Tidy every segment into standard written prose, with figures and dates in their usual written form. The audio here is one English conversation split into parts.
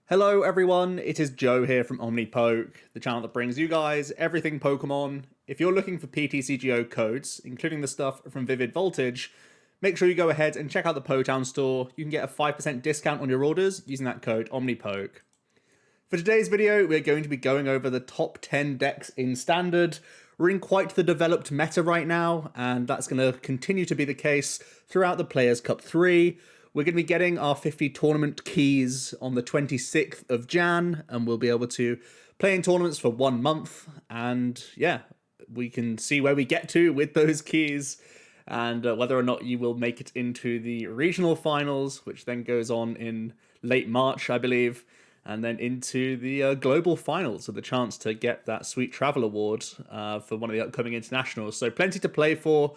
Hello everyone, it is Joe here from Omnipoke, the channel that brings you guys everything Pokemon. If you're looking for PTCGO codes, including the stuff from Vivid Voltage, make sure you go ahead and check out the Potown store. You can get a 5% discount on your orders using that code Omnipoke. For today's video, we're going to be going over the top 10 decks in Standard. We're in quite the developed meta right now, and that's going to continue to be the case throughout the Players' Cup 3. We're going to be getting our 50 tournament keys on the 26th of Jan, and we'll be able to play in tournaments for 1 month. And yeah, we can see where we get to with those keys and whether or not you will make it into the regional finals, which then goes on in late March, I believe, and then into the global finals, so the chance to get that Sweet Travel Award for one of the upcoming internationals. So plenty to play for.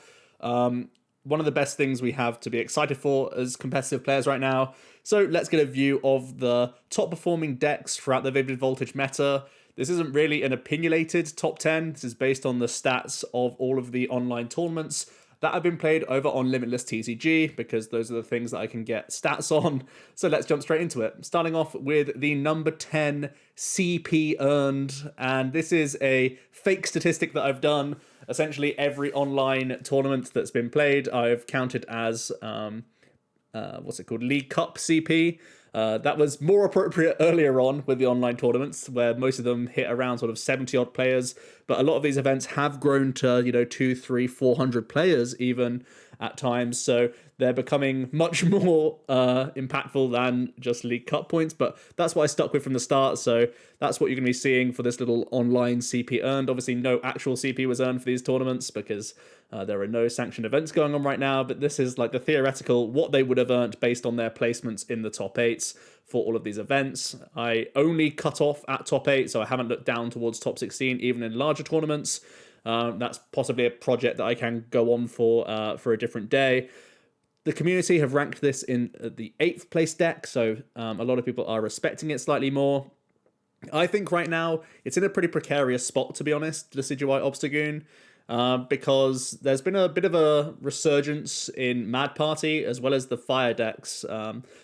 One of the best things we have to be excited for as competitive players right now. So let's get a view of the top performing decks throughout the Vivid Voltage meta. This isn't really an opinionated top 10. This is based on the stats of all of the online tournaments that have been played over on Limitless TCG, because those are the things that I can get stats on. So let's jump straight into it. Starting off with the number 10 CP earned, and this is a fake statistic that I've done. Essentially every online tournament that's been played, I've counted as, League Cup CP. That was more appropriate earlier on with the online tournaments, where most of them hit around sort of 70 odd players, but a lot of these events have grown to 200, 300, 400 players even at times, so they're becoming much more impactful than just League Cup points. But that's what I stuck with from the start, so that's what you're going to be seeing for this little online CP earned. Obviously no actual CP was earned for these tournaments because there are no sanctioned events going on right now, but this is like the theoretical, what they would have earned based on their placements in the top 8s for all of these events. I only cut off at top 8, so I haven't looked down towards top 16, even in larger tournaments. That's possibly a project that I can go on for a different day. The community have ranked this in the 8th place deck, so a lot of people are respecting it slightly more. I think right now it's in a pretty precarious spot, to be honest, Decidueye Obstagoon. Because there's been a bit of a resurgence in Mad Party as well as the fire decks.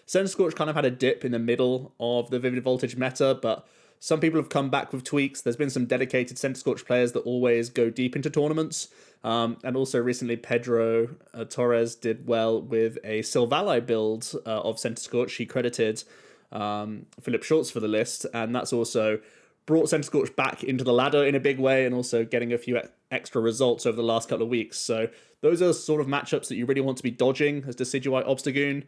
Centiskorch kind of had a dip in the middle of the Vivid Voltage meta, but some people have come back with tweaks. There's been some dedicated Centiskorch players that always go deep into tournaments. And also recently Pedro Torres did well with a Silvally build of Centiskorch. He credited Philip Schultz for the list, and that's also brought Centiskorch back into the ladder in a big way, and also getting a few extra results over the last couple of weeks. So those are sort of matchups that you really want to be dodging as Decidueye Obstagoon.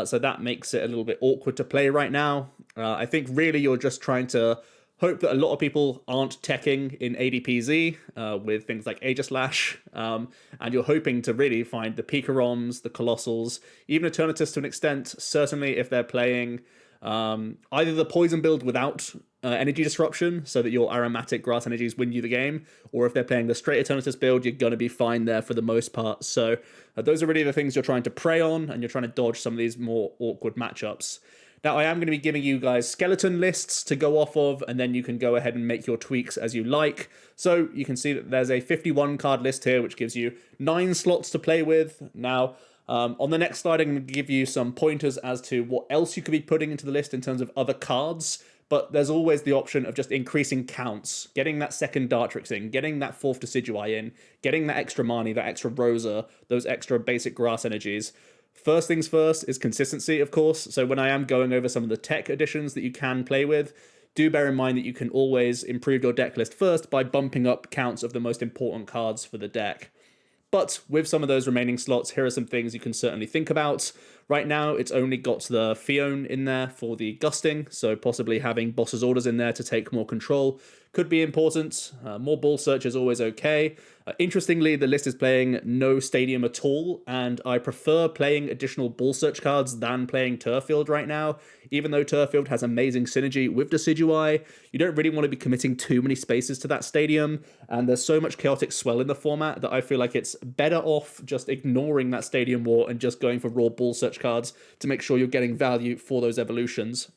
So that makes it a little bit awkward to play right now. I think really you're just trying to hope that a lot of people aren't teching in adp-z with things like Aegislash, and you're hoping to really find the Pikaroms, the Colossals, even Eternatus to an extent, certainly if they're playing either the poison build without energy disruption, so that your aromatic grass energies win you the game, or if they're playing the straight Eternatus build, you're going to be fine there for the most part. So those are really the things you're trying to prey on, and you're trying to dodge some of these more awkward matchups. Now, I am going to be giving you guys skeleton lists to go off of, and then you can go ahead and make your tweaks as you like. So you can see that there's a 51 card list here, which gives you 9 slots to play with. Now, on the next slide, I'm going to give you some pointers as to what else you could be putting into the list in terms of other cards, but there's always the option of just increasing counts, getting that second Dartrix in, getting that 4th Decidueye in, getting that extra Marnie, that extra Rosa, those extra basic grass energies. First things first is consistency, of course, so when I am going over some of the tech additions that you can play with, do bear in mind that you can always improve your deck list first by bumping up counts of the most important cards for the deck. But with some of those remaining slots, here are some things you can certainly think about. Right now, it's only got the Fione in there for the gusting, so possibly having Boss's Orders in there to take more control could be important. More Ball Search is always okay. Interestingly, the list is playing no Stadium at all, and I prefer playing additional Ball Search cards than playing Turffield right now. Even though Turffield has amazing synergy with Decidueye, you don't really want to be committing too many spaces to that Stadium, and there's so much chaotic swell in the format that I feel like it's better off just ignoring that Stadium War and just going for raw Ball Search cards to make sure you're getting value for those evolutions.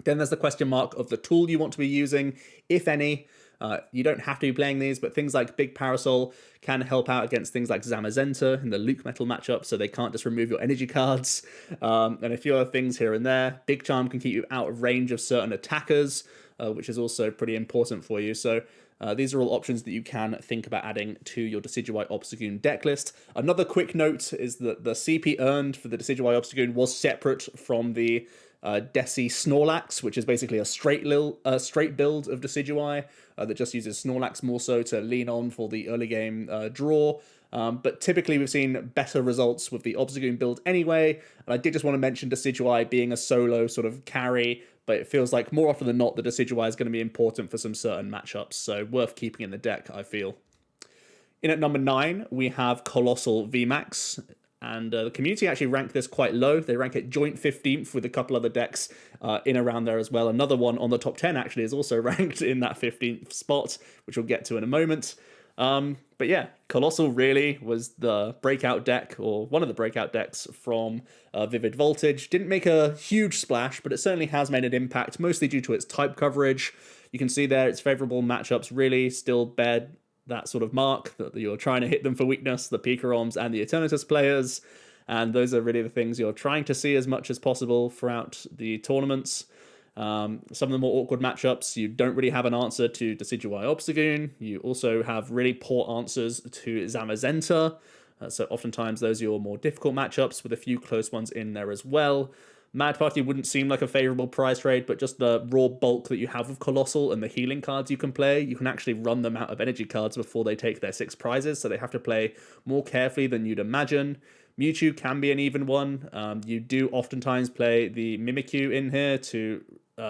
Then there's the question mark of the tool you want to be using, if any. You don't have to be playing these, but things like Big Parasol can help out against things like Zamazenta in the Luke Metal matchup, so they can't just remove your energy cards. And a few other things here and there. Big Charm can keep you out of range of certain attackers, which is also pretty important for you. So these are all options that you can think about adding to your Decidueye Obstagoon deck list. Another quick note is that the CP earned for the Decidueye Obstagoon was separate from the Desi Snorlax, which is basically a straight build of Decidueye that just uses Snorlax more so to lean on for the early game draw. But typically we've seen better results with the Obstagoon build anyway. And I did just want to mention Decidueye being a solo sort of carry, but it feels like more often than not the Decidueye is going to be important for some certain matchups, so worth keeping in the deck, I feel. In at number 9, we have Colossal VMAX. And the community actually ranked this quite low. They rank it joint 15th with a couple other decks in around there as well. Another one on the top 10 actually is also ranked in that 15th spot, which we'll get to in a moment. But yeah, Colossal really was the breakout deck, or one of the breakout decks from Vivid Voltage. Didn't make a huge splash, but it certainly has made an impact, mostly due to its type coverage. You can see there its favorable matchups really still bear that sort of mark, that you're trying to hit them for weakness, the Pikaroms and the Eternatus players, and those are really the things you're trying to see as much as possible throughout the tournaments. Some of the more awkward matchups, you don't really have an answer to Decidueye Obstagoon. You also have really poor answers to Zamazenta, so oftentimes those are your more difficult matchups, with a few close ones in there as well. Mad Party wouldn't seem like a favorable prize trade, but just the raw bulk that you have of Colossal and the healing cards you can play, you can actually run them out of energy cards before they take their 6 prizes, so they have to play more carefully than you'd imagine. Mewtwo can be an even one. You do oftentimes play the Mimikyu in here to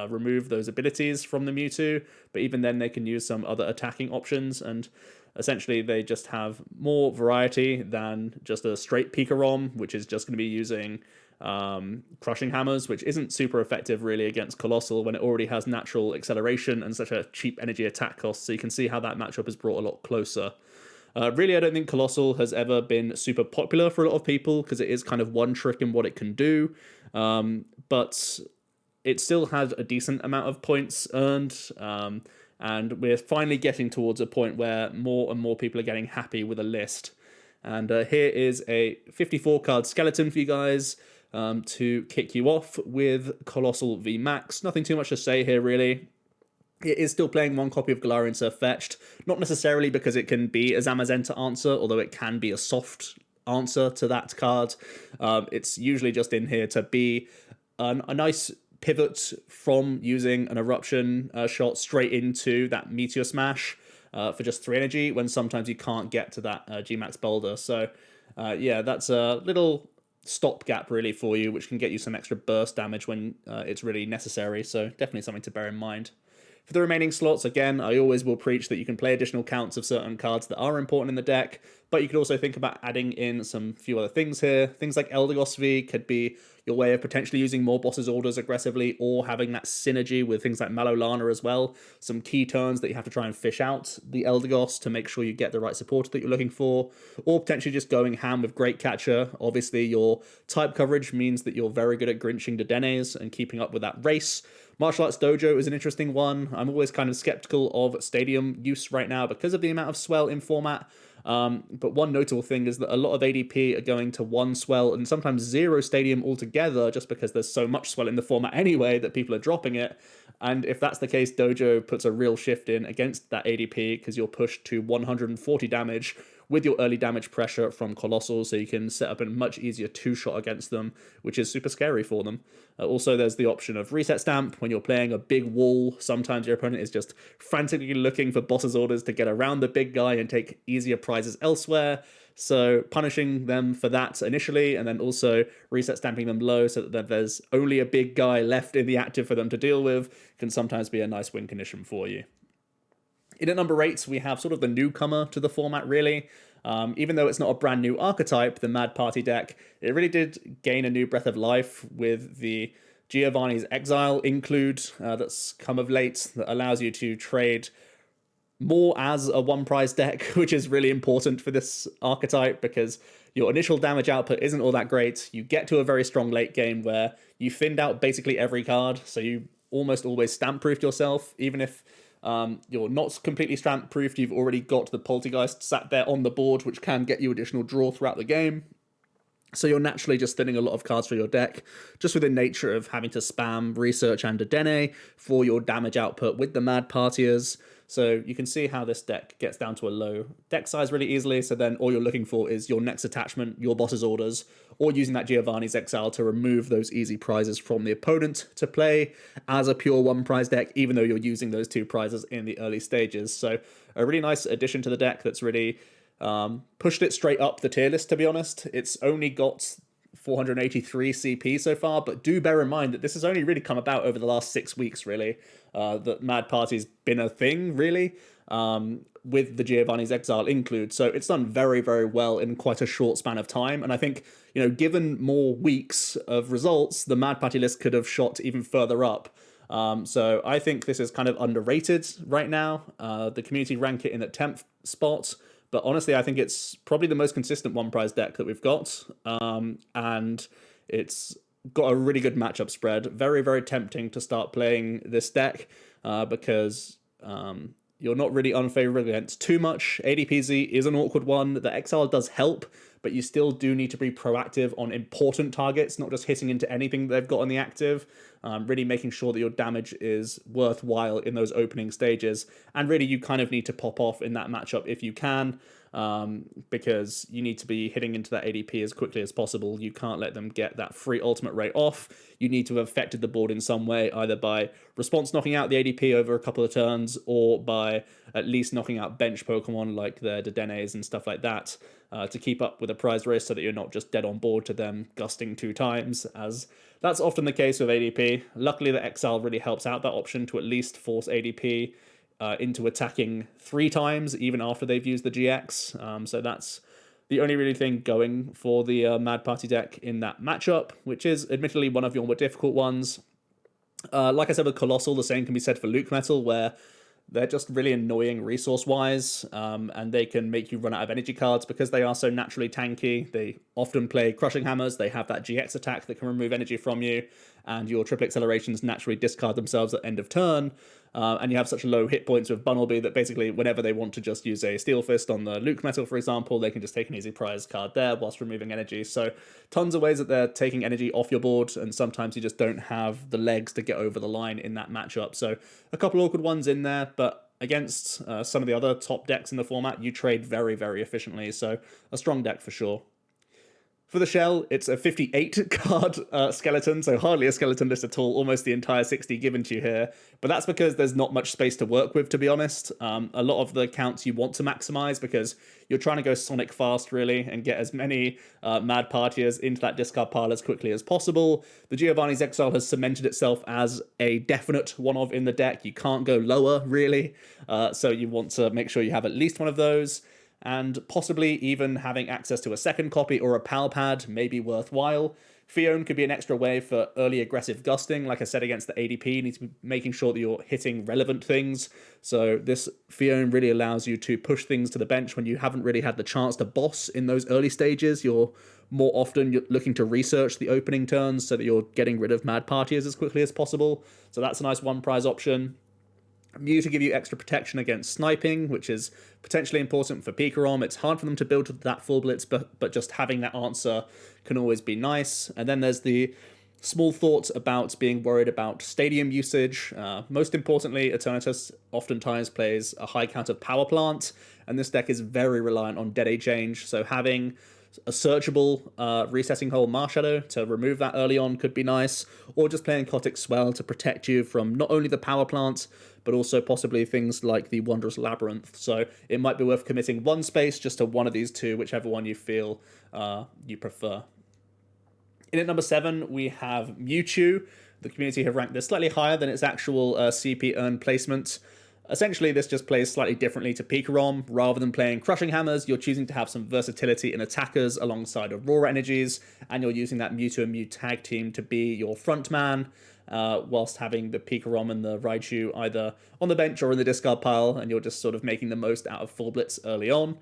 remove those abilities from the Mewtwo, but even then they can use some other attacking options, and essentially they just have more variety than just a straight Pikarom, which is just going to be using Crushing Hammers, which isn't super effective really against Colossal when it already has natural acceleration and such a cheap energy attack cost, so you can see how that matchup is brought a lot closer. Really, I don't think Colossal has ever been super popular for a lot of people because it is kind of one trick in what it can do, but it still has a decent amount of points earned, and we're finally getting towards a point where more and more people are getting happy with a list. And here is a 54 card skeleton for you guys to kick you off with Colossal VMAX. Nothing too much to say here, really. It is still playing one copy of Galarian Surf Fetched, not necessarily because it can be a Zamazenta answer, although it can be a soft answer to that card. It's usually just in here to be a nice pivot from using an Eruption shot straight into that Meteor Smash for just 3 energy, when sometimes you can't get to that Gmax Boulder. So yeah, that's a little stopgap really for you, which can get you some extra burst damage when it's really necessary. So definitely something to bear in mind. For the remaining slots, again, I always will preach that you can play additional counts of certain cards that are important in the deck, but you could also think about adding in some few other things here. Things like Eldegoss V could be your way of potentially using more Boss's Orders aggressively, or having that synergy with things like Malolana as well. Some key turns that you have to try and fish out the Eldegoss to make sure you get the right supporter that you're looking for, or potentially just going ham with Great Catcher. Obviously, your type coverage means that you're very good at grinching Dedenes and keeping up with that race. Martial Arts Dojo is an interesting one. I'm always kind of skeptical of Stadium use right now because of the amount of swell in format. But one notable thing is that a lot of ADP are going to 1 swell and sometimes 0 Stadium altogether, just because there's so much swell in the format anyway that people are dropping it. And if that's the case, Dojo puts a real shift in against that ADP, because you're pushed to 140 damage with your early damage pressure from Colossal, so you can set up a much easier 2-shot against them, which is super scary for them. Also, there's the option of Reset Stamp. When you're playing a big wall, sometimes your opponent is just frantically looking for Boss's Orders to get around the big guy and take easier prizes elsewhere. So punishing them for that initially, and then also reset stamping them low so that there's only a big guy left in the active for them to deal with, can sometimes be a nice win condition for you. In at number 8, we have sort of the newcomer to the format, really. Even though it's not a brand new archetype, the Mad Party deck, it really did gain a new breath of life with the Giovanni's Exile include that's come of late, that allows you to trade more as a 1-prize deck, which is really important for this archetype, because your initial damage output isn't all that great. You get to a very strong late game where you thinned out basically every card, so you almost always stamp-proofed yourself. Even if you're not completely stamp-proofed, you've already got the Poltergeist sat there on the board, which can get you additional draw throughout the game. So you're naturally just thinning a lot of cards for your deck, just with the nature of having to spam Research and Adene for your damage output with the Mad Partiers. So you can see how this deck gets down to a low deck size really easily. So then all you're looking for is your next attachment, your boss's orders, or using that Giovanni's Exile to remove those easy prizes from the opponent to play as a pure one prize deck, even though you're using those 2 prizes in the early stages. So a really nice addition to the deck that's really pushed it straight up the tier list, to be honest. It's only got 483 CP so far, but do bear in mind that this has only really come about over the last 6 weeks, really. That Mad Party's been a thing, really, with the Giovanni's Exile include. So it's done very, very well in quite a short span of time. And I think, you know, given more weeks of results, the Mad Party list could have shot even further up. So I think this is kind of underrated right now. The community rank it in the 10th spot. But honestly, I think it's probably the most consistent one prize deck that we've got. And it's got a really good matchup spread. Very, very tempting to start playing this deck because you're not really unfavorable against too much. adp-z is an awkward one. The Exile does help, but you still do need to be proactive on important targets, not just hitting into anything they've got on the active. Really making sure that your damage is worthwhile in those opening stages. And really, you kind of need to pop off in that matchup if you can, because you need to be hitting into that ADP as quickly as possible. You can't let them get that free ultimate rate off. You need to have affected the board in some way, either by response knocking out the ADP over a couple of turns, or by at least knocking out bench Pokemon like their Dedenes and stuff like that, to keep up with a prize race so that you're not just dead on board to them gusting 2 times, as that's often the case with ADP. Luckily, the Exile really helps out that option to at least force ADP into attacking 3 times, even after they've used the GX. So that's the only really thing going for the Mad Party deck in that matchup, which is admittedly one of your more difficult ones. Like I said with Colossal, the same can be said for Luke Metal, where they're just really annoying resource-wise, and they can make you run out of energy cards because they are so naturally tanky. They often play Crushing Hammers. They have that GX attack that can remove energy from you, and your triple accelerations naturally discard themselves at end of turn. And you have such low hit points with Bunnelby that basically whenever they want to just use a Steel Fist on the Luke Metal, for example, they can just take an easy prize card there whilst removing energy. So tons of ways that they're taking energy off your board, and sometimes you just don't have the legs to get over the line in that matchup. So a couple awkward ones in there, but against some of the other top decks in the format, you trade very, very efficiently. So a strong deck for sure. For the shell, it's a 58 card skeleton, so hardly a skeleton list at all, almost the entire 60 given to you here. But that's because there's not much space to work with, to be honest. A lot of the counts you want to maximize because you're trying to go Sonic fast, really, and get as many Mad Partiers into that discard pile as quickly as possible. The Giovanni's Exile has cemented itself as a definite one-of in the deck. You can't go lower, really, so you want to make sure you have at least one of those. And possibly even having access to a second copy or a pal pad may be worthwhile. Fion could be an extra way for early aggressive gusting. Like I said, against the ADP, you need to be making sure that you're hitting relevant things. So this Fion really allows you to push things to the bench when you haven't really had the chance to boss in those early stages. You're more often looking to research the opening turns so that you're getting rid of Mad Partiers as quickly as possible. So that's a nice one prize option. Mew to give you extra protection against sniping, which is potentially important for Pikarom. It's hard for them to build that full blitz, but just having that answer can always be nice. And then there's the small thoughts about being worried about stadium usage. Most importantly, Eternatus oftentimes plays a high count of Power Plant, and this deck is very reliant on Dead Change, so having a searchable resetting hole Marshadow to remove that early on could be nice, or just playing Kotick Swell to protect you from not only the Power Plant, but also possibly things like the Wondrous Labyrinth. So it might be worth committing one space just to one of these two, whichever one you feel you prefer. In at number 7, we have Mewtwo. The community have ranked this slightly higher than its actual CP earned placement. Essentially, this just plays slightly differently to Pikarom. Rather than playing Crushing Hammers, you're choosing to have some versatility in attackers alongside Aurora Energies, and you're using that Mewtwo and Mew tag team to be your front man, whilst having the Pikarom and the Raichu either on the bench or in the discard pile, and you're just sort of making the most out of Full Blitz early on.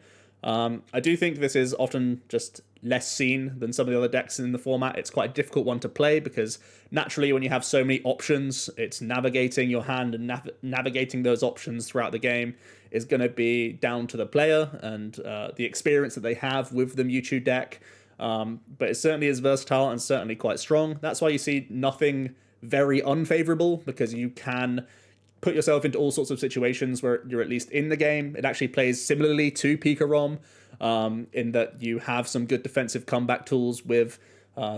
I do think this is often just less seen than some of the other decks in the format. It's quite a difficult one to play because naturally when you have so many options, it's navigating your hand and navigating those options throughout the game is going to be down to the player and the experience that they have with the Mewtwo deck. But it certainly is versatile and certainly quite strong. That's why you see nothing very unfavorable, because you can put yourself into all sorts of situations where you're at least in the game. It actually plays similarly to Pika-Rom, in that you have some good defensive comeback tools with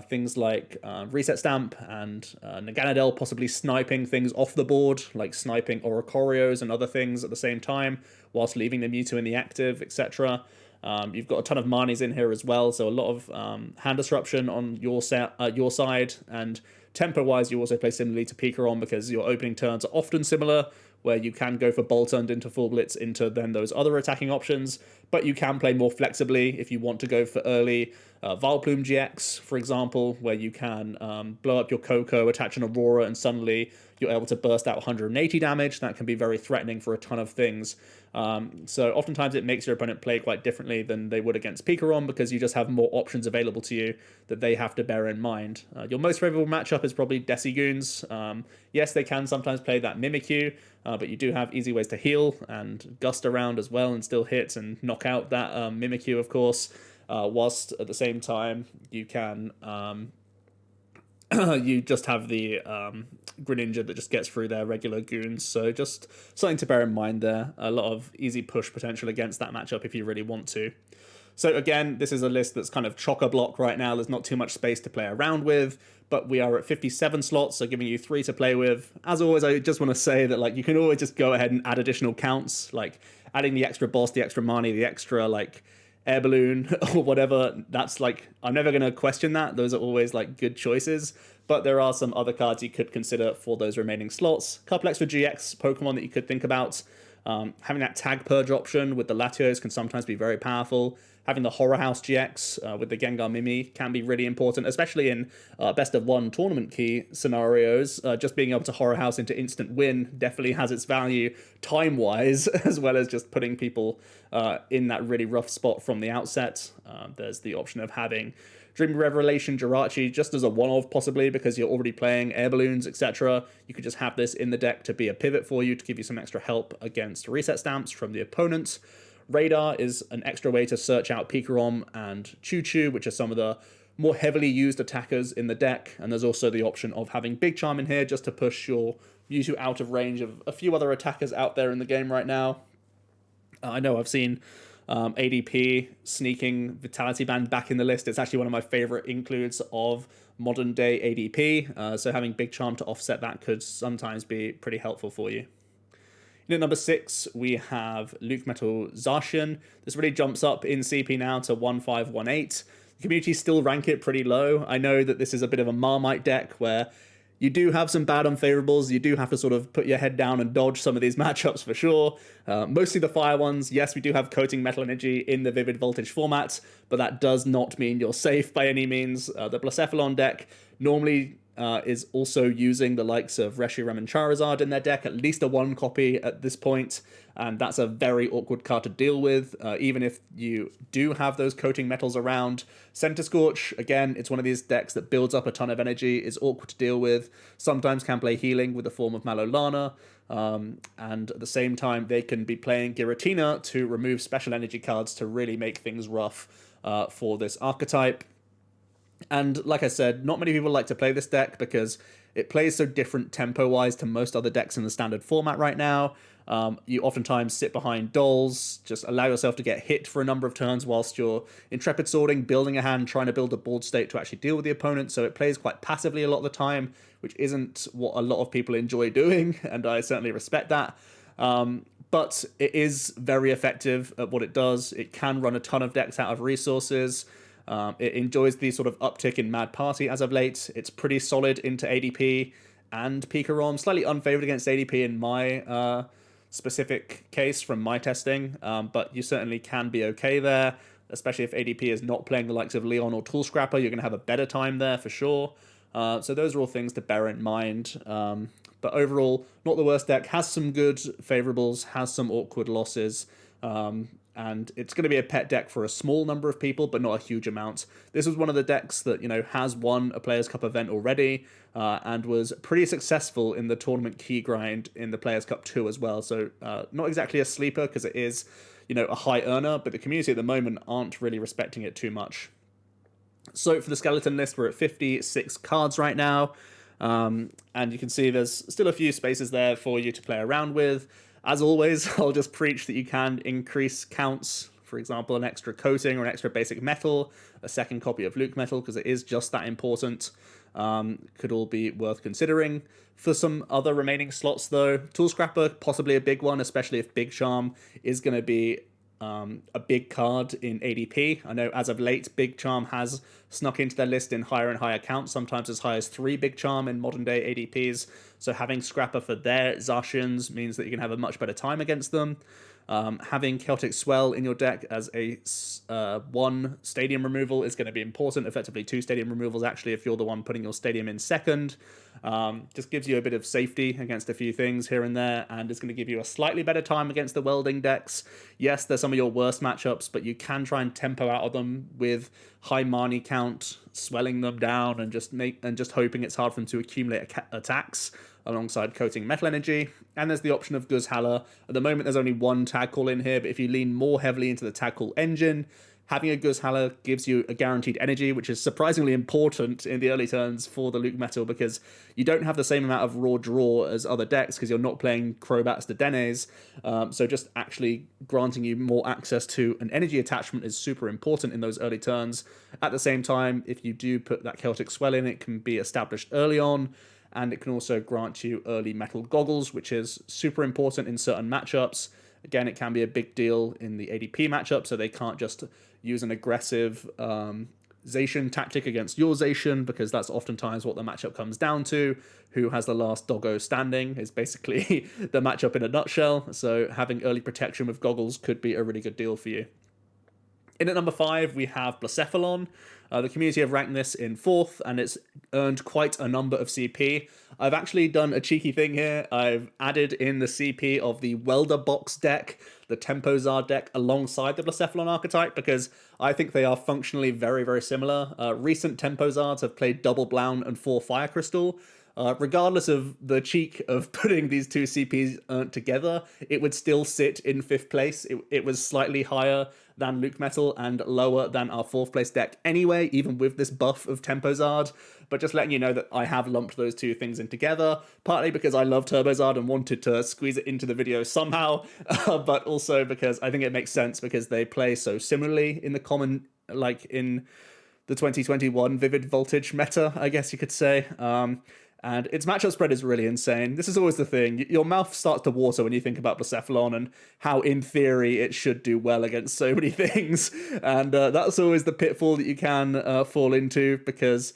things like Reset Stamp and Naganadel possibly sniping things off the board, like sniping Oricorios and other things at the same time, whilst leaving the Mewtwo in the active, etc. You've got a ton of Marnies in here as well, so a lot of hand disruption on your side, and tempo-wise, you also play similarly to Pika-Rom because your opening turns are often similar, where you can go for Bolt-Turned into Full Blitz into then those other attacking options, but you can play more flexibly if you want to go for early Vileplume GX, for example, where you can blow up your Coco, attach an Aurora, and suddenly you're able to burst out 180 damage. That can be very threatening for a ton of things. So oftentimes it makes your opponent play quite differently than they would against Pika-Rom because you just have more options available to you that they have to bear in mind. Your most favorable matchup is probably Decigoons. Yes, they can sometimes play that Mimikyu, but you do have easy ways to heal and gust around as well and still hit and knock out that Mimikyu, of course, whilst at the same time you can you just have the Greninja that just gets through their regular goons. So just something to bear in mind there. A lot of easy push potential against that matchup if you really want to. So again, this is a list that's kind of chock-a-block right now. There's not too much space to play around with, but we are at 57 slots, so giving you 3 to play with. As always, I just want to say that like you can always just go ahead and add additional counts, like adding the extra boss, the extra Marnie, the extra like air balloon or whatever. That's like, I'm never going to question that. Those are always like good choices, but there are some other cards you could consider for those remaining slots. A couple extra GX Pokemon that you could think about. Having that Tag Purge option with the Latios can sometimes be very powerful. Having the Horror House GX with the Gengar Mimi can be really important, especially in best of one tournament key scenarios. Just being able to Horror House into instant win definitely has its value time-wise, as well as just putting people in that really rough spot from the outset. There's the option of having Dream Revelation Jirachi just as a one-off possibly because you're already playing air balloons, etc. You could just have this in the deck to be a pivot for you to give you some extra help against reset stamps from the opponent. Radar is an extra way to search out Pika-Rom and Choo-Choo, which are some of the more heavily used attackers in the deck. And there's also the option of having Big Charm in here just to push your Mewtwo out of range of a few other attackers out there in the game right now. I know I've seen ADP sneaking Vitality Band back in the list. It's actually one of my favorite includes of modern day ADP. So having Big Charm to offset that could sometimes be pretty helpful for you. In at number 6, we have Luke Metal Zacian. This really jumps up in CP now to 1518. The community still rank it pretty low. I know that this is a bit of a Marmite deck where you do have some bad unfavorables. You do have to sort of put your head down and dodge some of these matchups for sure. Mostly the fire ones. Yes, we do have Coating Metal Energy in the Vivid Voltage format, but that does not mean you're safe by any means. The Blacephalon deck normally is also using the likes of Reshiram and Charizard in their deck, at least a 1 copy at this point, and that's a very awkward card to deal with, even if you do have those coating metals around. Center Scorch, again, it's one of these decks that builds up a ton of energy, is awkward to deal with, sometimes can play healing with the form of Malolana, and at the same time they can be playing Giratina to remove special energy cards to really make things rough for this archetype. And like I said, not many people like to play this deck because it plays so different tempo-wise to most other decks in the standard format right now. You oftentimes sit behind dolls, just allow yourself to get hit for a number of turns whilst you're Intrepid Sorting, building a hand, trying to build a board state to actually deal with the opponent. So it plays quite passively a lot of the time, which isn't what a lot of people enjoy doing, and I certainly respect that. But it is very effective at what it does. It can run a ton of decks out of resources. It enjoys the sort of uptick in Mad Party as of late. It's pretty solid into ADP and Pika-Rom. Slightly unfavored against ADP in my specific case from my testing, but you certainly can be okay there, especially if ADP is not playing the likes of Leon or Tool Scrapper. You're going to have a better time there for sure. So those are all things to bear in mind. But overall, not the worst deck. Has some good favorables, has some awkward losses. and it's going to be a pet deck for a small number of people, but not a huge amount. This was one of the decks that, you know, has won a Players' Cup event already, and was pretty successful in the tournament key grind in the Players' Cup 2 as well. So not exactly a sleeper because it is, you know, a high earner, but the community at the moment aren't really respecting it too much. So for the skeleton list, we're at 56 cards right now. And you can see there's still a few spaces there for you to play around with. As always, I'll just preach that you can increase counts. For example, an extra coating or an extra basic metal, a second copy of Luke metal, because it is just that important. Could all be worth considering. For some other remaining slots, though, Tool Scrapper, possibly a big one, especially if Big Charm is going to be a big card in ADP. I know as of late, Big Charm has snuck into their list in higher and higher counts, sometimes as high as 3 Big Charm in modern day ADPs. So having Scrapper for their Zacians means that you can have a much better time against them. Having Celtic Swell in your deck as a 1 stadium removal is going to be important. Effectively 2 stadium removals, actually, if you're the one putting your stadium in second. Just gives you a bit of safety against a few things here and there, and it's going to give you a slightly better time against the welding decks. Yes, they're some of your worst matchups, but you can try and tempo out of them with high Marnie count, swelling them down, and just hoping it's hard for them to accumulate attacks alongside coating metal energy. And there's the option of Guzhala. At the moment, there's only 1 tag call in here, but if you lean more heavily into the tag call engine, having a Guzhala gives you a guaranteed energy, which is surprisingly important in the early turns for the Luke Metal, because you don't have the same amount of raw draw as other decks because you're not playing Crobats to Denes. So just actually granting you more access to an energy attachment is super important in those early turns. At the same time, if you do put that Celtic Swell in, it can be established early on, and it can also grant you early metal goggles, which is super important in certain matchups. Again, it can be a big deal in the ADP matchup, so they can't just use an aggressive Zacian tactic against your Zacian, because that's oftentimes what the matchup comes down to. Who has the last doggo standing is basically the matchup in a nutshell, so having early protection with goggles could be a really good deal for you. In at number 5, we have Blacephalon. The community have ranked this in 4th, and it's earned quite a number of CP. I've actually done a cheeky thing here. I've added in the CP of the Welder Box deck, the Tempozar deck, alongside the Blacephalon archetype, because I think they are functionally very, very similar. Recent Tempozards have played double Blown and 4 Fire Crystal. Regardless of the cheek of putting these 2 CPs earned together, it would still sit in 5th place. It was slightly higher than Luke Metal and lower than our 4th place deck anyway, even with this buff of Tempozard. But just letting you know that I have lumped those 2 things in together, partly because I love Turbozard and wanted to squeeze it into the video somehow, but also because I think it makes sense because they play so similarly in the common, like in the 2021 Vivid Voltage meta, I guess you could say. And its matchup spread is really insane. This is always the thing. Your mouth starts to water when you think about Blacephalon and how, in theory, it should do well against so many things. And that's always the pitfall that you can fall into, because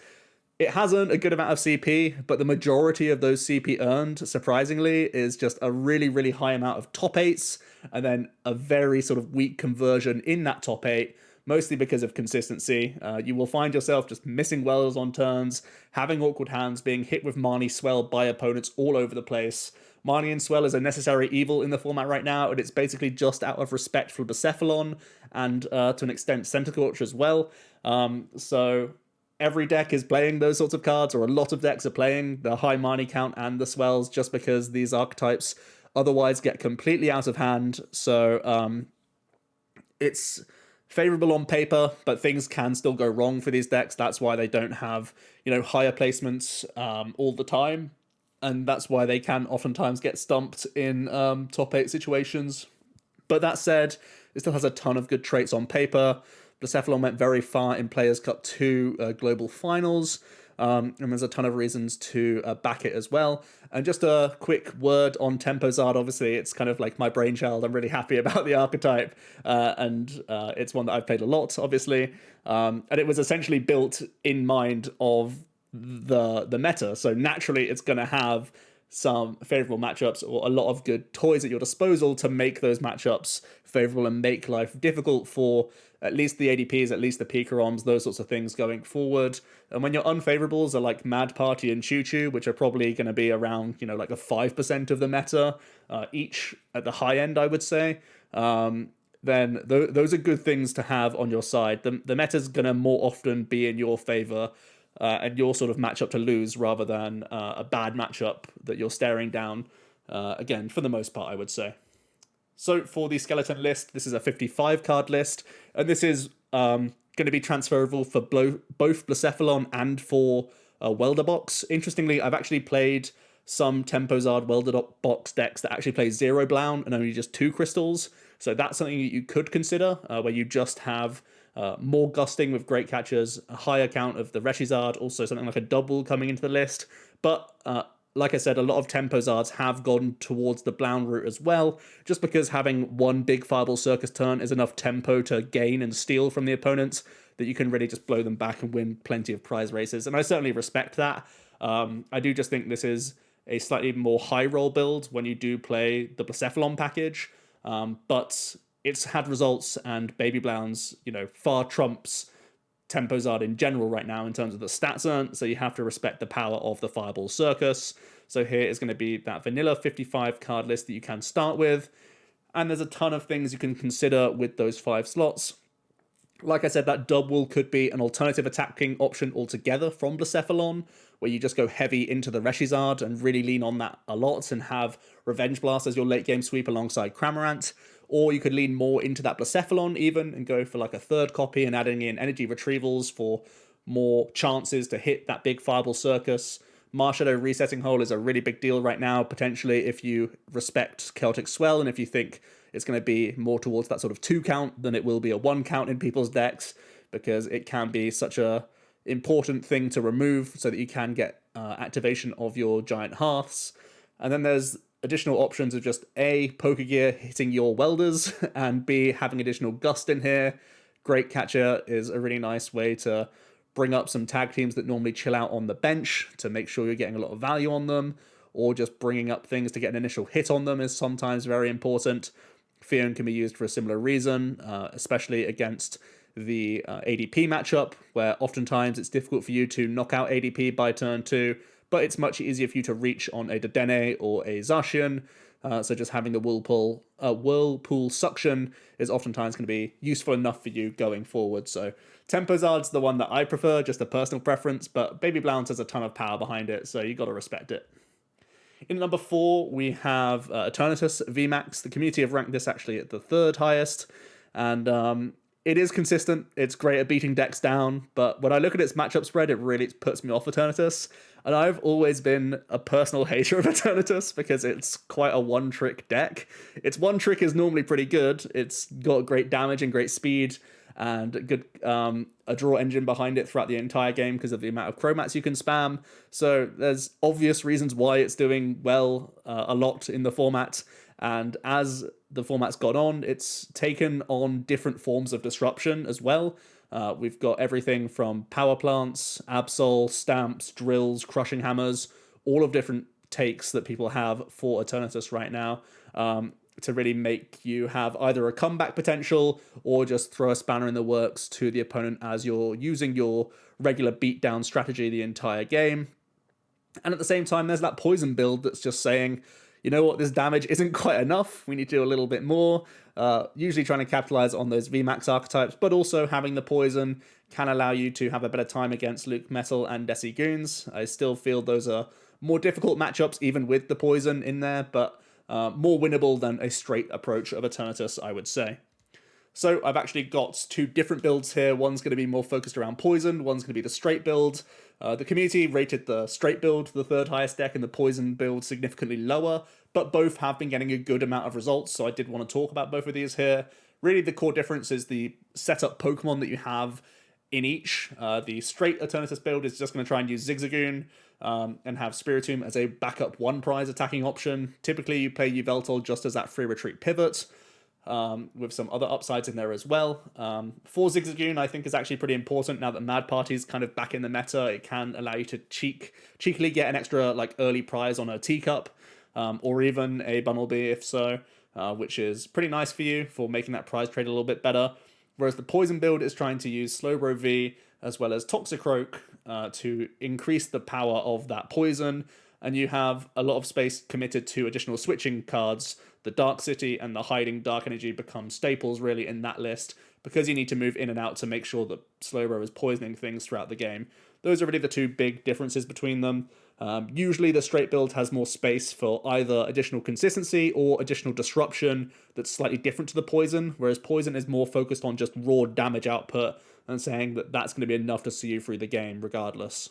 it has earned a good amount of CP, but the majority of those CP earned, surprisingly, is just a really, really high amount of top 8s, and then a very sort of weak conversion in that top 8, mostly because of consistency. You will find yourself just missing wells on turns, having awkward hands, being hit with Marnie Swell by opponents all over the place. Marnie and Swell is a necessary evil in the format right now, and it's basically just out of respect for Blacephalon, and to an extent Centicorch as well. So every deck is playing those sorts of cards, or a lot of decks are playing the high Marnie count and the Swells, just because these archetypes otherwise get completely out of hand. So it's favorable on paper, but things can still go wrong for these decks. That's why they don't have, higher placements all the time, and that's why they can oftentimes get stumped in top 8 situations. But that said, it still has a ton of good traits on paper. Blacephalon went very far in Players' Cup 2 Global Finals, and there's a ton of reasons to back it as well. And just a quick word on Tempozard. Obviously, it's kind of like my brainchild. I'm really happy about the archetype, and it's one that I've played a lot, obviously. And it was essentially built in mind of the meta, so naturally it's going to have some favorable matchups, or a lot of good toys at your disposal to make those matchups favorable and make life difficult for at least the ADPs, at least the Pikaroms, those sorts of things going forward. And when your unfavorables are like Mad Party and Choo Choo, which are probably going to be around, like a 5% of the meta, each at the high end, I would say. then those are good things to have on your side. The meta's going to more often be in your favor and your sort of matchup to lose rather than a bad matchup that you're staring down, again, for the most part, I would say. So for the skeleton list, this is a 55 card list, and this is going to be transferable for both Blacephalon and for Welder Box. Interestingly, I've actually played some Tempozard Welder Box decks that actually play 0 Blown and only just 2 crystals. So that's something that you could consider, where you just have more gusting with great catchers, a higher count of the Reshizard, also something like a double coming into the list. But like I said, a lot of Tempozards have gone towards the Blown route as well, just because having one big Fireball Circus turn is enough tempo to gain and steal from the opponents that you can really just blow them back and win plenty of prize races. And I certainly respect that. I do just think this is a slightly more high roll build when you do play the Blacephalon package, but it's had results, and Baby Blown's, far trumps Tempozard in general right now in terms of the stats earned, so you have to respect the power of the Fireball Circus. So here is going to be that vanilla 55 card list that you can start with, and there's a ton of things you can consider with those 5 slots. Like I said, that double could be an alternative attacking option altogether from Blacephalon, where you just go heavy into the Reshizard and really lean on that a lot and have Revenge Blast as your late game sweep alongside Cramorant. Or you could lean more into that Blacephalon even and go for like a 3rd copy and adding in energy retrievals for more chances to hit that big Fireball Circus. Marshadow Resetting Hole is a really big deal right now, potentially, if you respect Celtic Swell and if you think it's going to be more towards that sort of 2 count than it will be a 1 count in people's decks, because it can be such a important thing to remove so that you can get activation of your giant hearths. And then there's additional options of just A, Poker Gear hitting your welders, and B, having additional Gust in here. Great Catcher is a really nice way to bring up some tag teams that normally chill out on the bench to make sure you're getting a lot of value on them, or just bringing up things to get an initial hit on them is sometimes very important. Fion can be used for a similar reason, especially against the ADP matchup, where oftentimes it's difficult for you to knock out ADP by turn 2, but it's much easier for you to reach on a Dedenne or a Zacian. So just having the Whirlpool Suction is oftentimes going to be useful enough for you going forward. So Tempozard's the one that I prefer, just a personal preference, but Baby Blounce has a ton of power behind it, so you got to respect it. In number 4, we have Eternatus VMAX. The community have ranked this actually at the 3rd highest, and it is consistent. It's great at beating decks down, but when I look at its matchup spread, it really puts me off Eternatus. And I've always been a personal hater of Eternatus because it's quite a one-trick deck. Its one trick is normally pretty good. It's got great damage and great speed, and good a draw engine behind it throughout the entire game because of the amount of chromats you can spam. So there's obvious reasons why it's doing well a lot in the format, and as the format's gone on, it's taken on different forms of disruption as well. We've got everything from power plants, absol, stamps, drills, crushing hammers, all of different takes that people have for Eternatus right now, to really make you have either a comeback potential or just throw a spanner in the works to the opponent as you're using your regular beatdown strategy the entire game. And at the same time, there's that poison build that's just saying, you know what, this damage isn't quite enough, we need to do a little bit more. Usually trying to capitalize on those VMAX archetypes, but also having the poison can allow you to have a better time against Luke Metal and Desi Goons. I still feel those are more difficult matchups, even with the poison in there, but more winnable than a straight approach of Eternatus, I would say. So I've actually got 2 different builds here. One's going to be more focused around poison, one's going to be the straight build. The community rated the straight build the 3rd highest deck and the poison build significantly lower, but both have been getting a good amount of results, so I did want to talk about both of these here. Really, the core difference is the setup Pokemon that you have in each. The straight Eternatus build is just going to try and use Zigzagoon and have Spiritomb as a backup 1 prize attacking option. Typically, you play Yveltal just as that free retreat pivot, with some other upsides in there as well. For Zigzagoon, I think is actually pretty important now that Mad Party's kind of back in the meta. It can allow you to cheekily get an extra early prize on a teacup, or even a Bunnelby if so, which is pretty nice for you for making that prize trade a little bit better. Whereas the poison build is trying to use Slowbro V as well as Toxicroak to increase the power of that poison, and you have a lot of space committed to additional switching cards. The Dark City and the Hiding Dark Energy become staples really in that list, because you need to move in and out to make sure that Slowbro is poisoning things throughout the game. Those are really the two big differences between them. Usually the straight build has more space for either additional consistency or additional disruption that's slightly different to the poison, whereas poison is more focused on just raw damage output and saying that that's going to be enough to see you through the game regardless.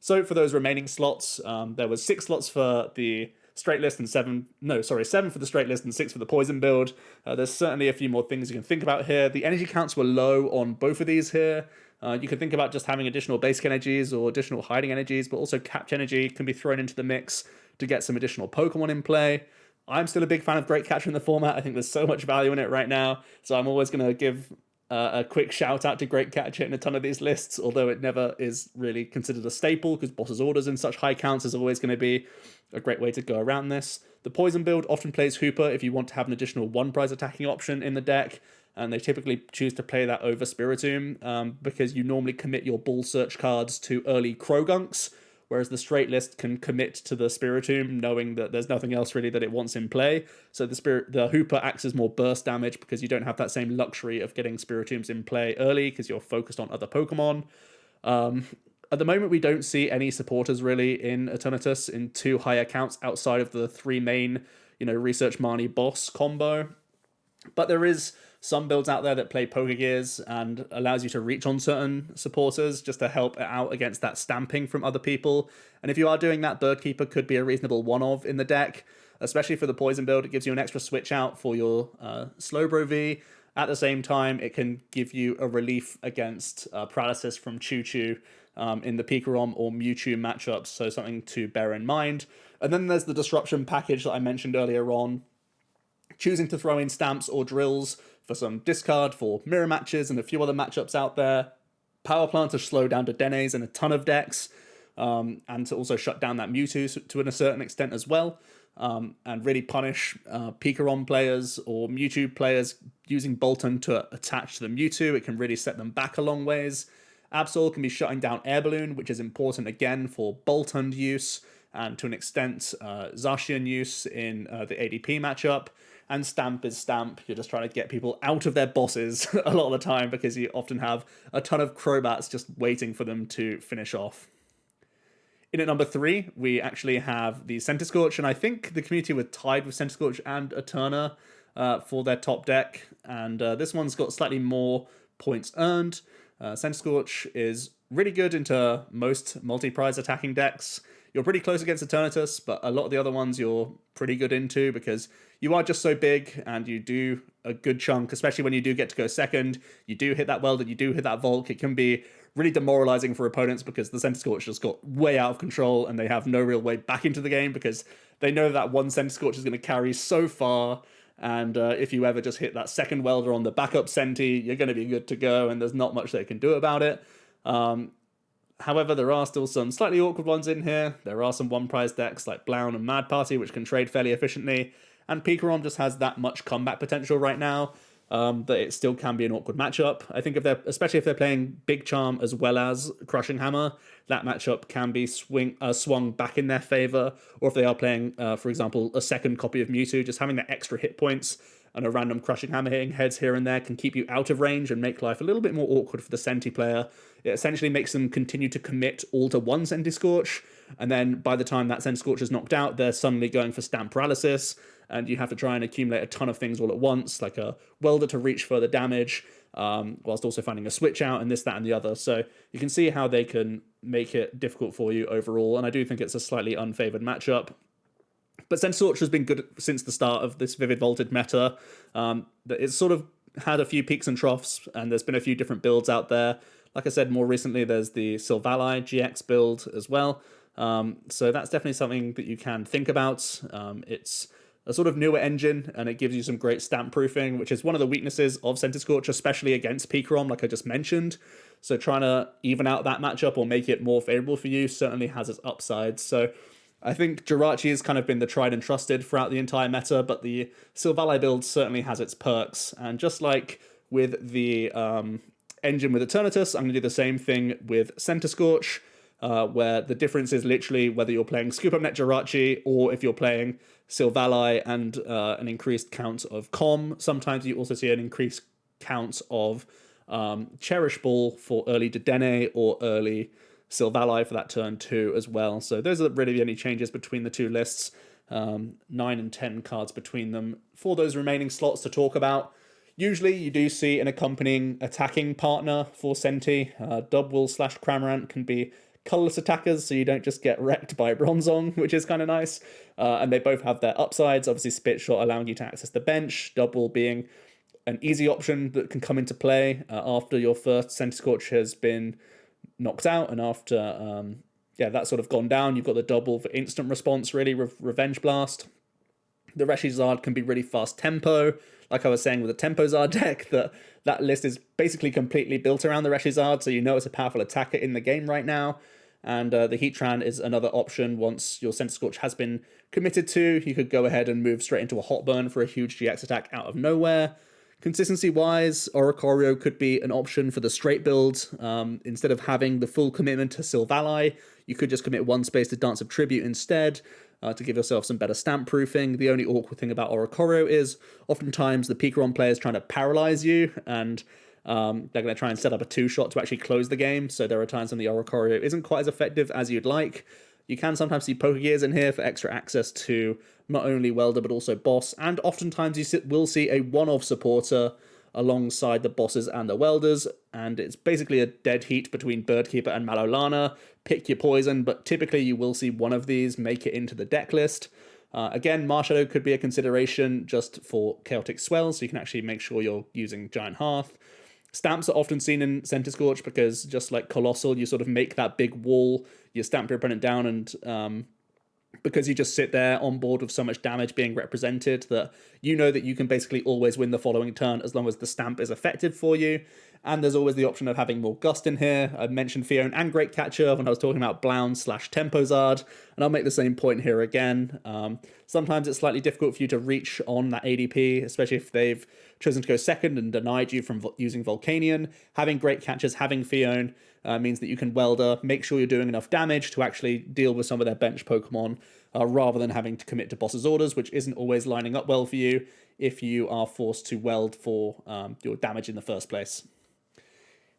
So for those remaining slots, there was 6 slots for the straight list and 7 for the straight list and 6 for the poison build. There's certainly a few more things you can think about here. The energy counts were low on both of these here. You can think about just having additional basic energies or additional hiding energies, but also capture energy can be thrown into the mix to get some additional Pokemon in play. I'm still a big fan of Great Catcher in the format. I think there's so much value in it right now, so I'm always going to give a quick shout out to Great Catcher in a ton of these lists, although it never is really considered a staple because Boss's Orders in such high counts is always going to be a great way to go around this. The Poison build often plays Hooper if you want to have an additional 1 prize attacking option in the deck, and they typically choose to play that over Spiritomb because you normally commit your Bull Search cards to early Croagunks, whereas the straight list can commit to the Spiritomb knowing that there's nothing else really that it wants in play. So the Hooper acts as more burst damage because you don't have that same luxury of getting Spiritombs in play early because you're focused on other Pokemon. At the moment, we don't see any supporters really in Eternatus in 2 high accounts outside of the 3 main, Research Marnie boss combo. But there is some builds out there that play Pokegears and allows you to reach on certain supporters just to help it out against that stamping from other people. And if you are doing that, Birdkeeper could be a reasonable one-of in the deck, especially for the Poison build. It gives you an extra switch out for your Slowbro V. At the same time, it can give you a relief against paralysis from Choo Choo in the Pikarom or Mewtwo matchups, so something to bear in mind. And then there's the Disruption package that I mentioned earlier on, choosing to throw in stamps or drills for some discard for mirror matches and a few other matchups out there. Power Plant to slow down to Denes in a ton of decks, and to also shut down that Mewtwo to a certain extent as well, and really punish Pikarom players or Mewtwo players using Bolton to attach to the Mewtwo. It can really set them back a long ways. Absol can be shutting down Air Balloon, which is important again for Bolton use, and to an extent Zacian use in the ADP matchup. And Stamp is Stamp. You're just trying to get people out of their bosses a lot of the time because you often have a ton of Crobats just waiting for them to finish off. In at number 3, we actually have the Centiskorch, and I think the community were tied with Centiskorch and Eterna for their top deck, and this one's got slightly more points earned. Centiskorch is really good into most multi-prize attacking decks. You're pretty close against Eternatus, but a lot of the other ones you're pretty good into because you are just so big and you do a good chunk, especially when you do get to go second. You do hit that Weldon, you do hit that Volk. It can be really demoralizing for opponents because the Centiskorch just got way out of control and they have no real way back into the game because they know that one Centiskorch is going to carry so far. And if you ever just hit that second Welder on the backup Senti, you're going to be good to go and there's not much they can do about it. However, there are still some slightly awkward ones in here. There are some one-prize decks like Blown and Mad Party, which can trade fairly efficiently. And Pikarom just has that much comeback potential right now that it still can be an awkward matchup. I think especially if they're playing Big Charm as well as Crushing Hammer, that matchup can be swung back in their favor. Or if they are playing, for example, a second copy of Mewtwo, just having that extra hit points and a random Crushing Hammer hitting heads here and there can keep you out of range and make life a little bit more awkward for the Senti player. It essentially makes them continue to commit all to one Centiskorch, and then by the time that Centiskorch is knocked out, they're suddenly going for Stamp Paralysis, and you have to try and accumulate a ton of things all at once, like a Welder to reach further damage, whilst also finding a switch out, and this, that, and the other. So you can see how they can make it difficult for you overall, and I do think it's a slightly unfavoured matchup. But Centiskorch has been good since the start of this Vivid Voltage meta. It's sort of had a few peaks and troughs, and there's been a few different builds out there. Like I said, more recently, there's the Silvally GX build as well. So that's definitely something that you can think about. It's a sort of newer engine, and it gives you some great stamp proofing, which is one of the weaknesses of Centiskorch, especially against Pikarom, like I just mentioned. So trying to even out that matchup or make it more favorable for you certainly has its upsides. So I think Jirachi has kind of been the tried and trusted throughout the entire meta, but the Silvally build certainly has its perks. And just like with the engine with Eternatus, I'm going to do the same thing with Centiskorch. where the difference is literally whether you're playing Scoop Up Net Jirachi or if you're playing Silvally and an increased count of Com. Sometimes you also see an increased count of Cherish Ball for early Dedenne or early Silvally for that turn 2 as well. So those are really the only changes between the two lists. 9 and 10 cards between them for those remaining slots to talk about. Usually you do see an accompanying attacking partner for Senti. Dubwool/Cramorant can be colorless attackers, so you don't just get wrecked by Bronzong, which is kind of nice. And they both have their upsides. Obviously, Spit Shot allowing you to access the bench, Dubwool being an easy option that can come into play after your first Centiskorch has been knocked out, and after that's sort of gone down, you've got the Dubwool for instant response, really, Revenge Blast. The Reshizard can be really fast tempo. Like I was saying with the Tempozard deck, that list is basically completely built around the Reshizard, so you know it's a powerful attacker in the game right now. And the Heatran is another option once your Centiskorch has been committed to. You could go ahead and move straight into a Hot Burn for a huge GX attack out of nowhere. Consistency-wise, Oricorio could be an option for the straight build. Instead of having the full commitment to Silvally, you could just commit one space to Dance of Tribute instead to give yourself some better stamp proofing. The only awkward thing about Oricorio is oftentimes the Pikarom player is trying to paralyze you, and they're going to try and set up a two-shot to actually close the game, so there are times when the Oricorio isn't quite as effective as you'd like. You can sometimes see Pokegears in here for extra access to not only Welder but also Boss, and oftentimes you will see a one-off supporter alongside the Bosses and the Welders, and it's basically a dead heat between Birdkeeper and Malolana. Pick your poison, but typically you will see one of these make it into the deck list. Again, Marshadow could be a consideration just for Chaotic Swell, so you can actually make sure you're using Giant Hearth. Stamps are often seen in Centiskorch because, just like Colossal, you sort of make that big wall, you stamp your opponent down, and because you just sit there on board with so much damage being represented that you know that you can basically always win the following turn as long as the stamp is effective for you. And there's always the option of having more Gust in here. I mentioned Fion and Great Catcher when I was talking about Blound/Tempozard, and I'll make the same point here again. Sometimes it's slightly difficult for you to reach on that ADP, especially if they've chosen to go second and denied you from using Volcanion. Having Great Catchers, having Fion means that you can Welder, make sure you're doing enough damage to actually deal with some of their bench Pokemon, rather than having to commit to Boss's orders, which isn't always lining up well for you if you are forced to Weld for your damage in the first place.